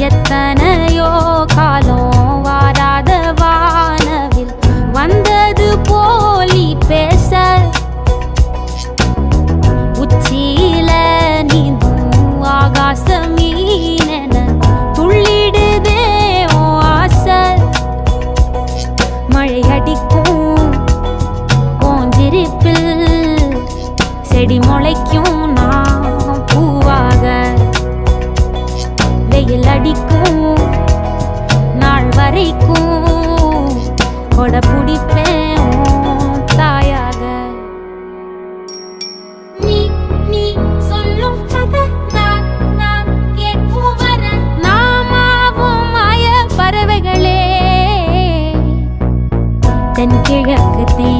எத்தனையோ காலம் வாராத வானவில் வந்தது போலி பேச உச்சியில நீந்தும் ஆகாச மீனென துள்ளிடுதே ஓ ஆசை மழை அடிக்கும் ஓஞ்சிருப்பில் செடி முளைக்கும் நான் பூவாக வெயில் அடிக்கும் நாள் வரைக்கும் கொட பிடிப்பேன் தாயாக நீ நீ சொல்லும் கதை நான் கேட்கும் வர நாமாவும் மாய பறவைகளே தென்கிழக்கு தீ